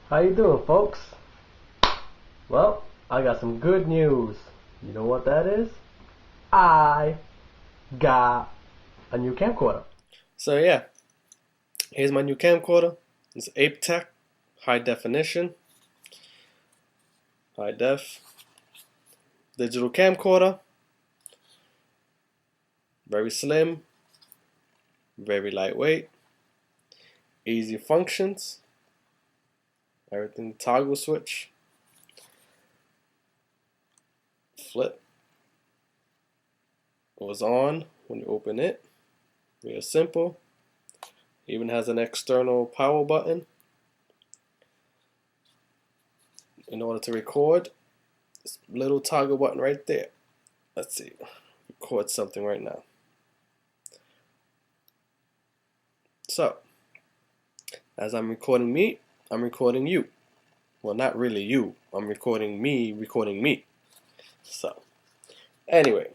How you doing, folks? Well, I got some good news. You know what that is? I got a new camcorder. So yeah, here's my new camcorder. It's ApeTech, high definition, high def, digital camcorder. Very slim, very lightweight, easy functions, everything toggle switch, flip. It was on when you open it. Real simple. Even has an external power button in order to record. This little toggle button right there. Let's see, record something right now. So, as I'm recording me, I'm recording you. Well, not really you. I'm recording me recording me. So, anyway,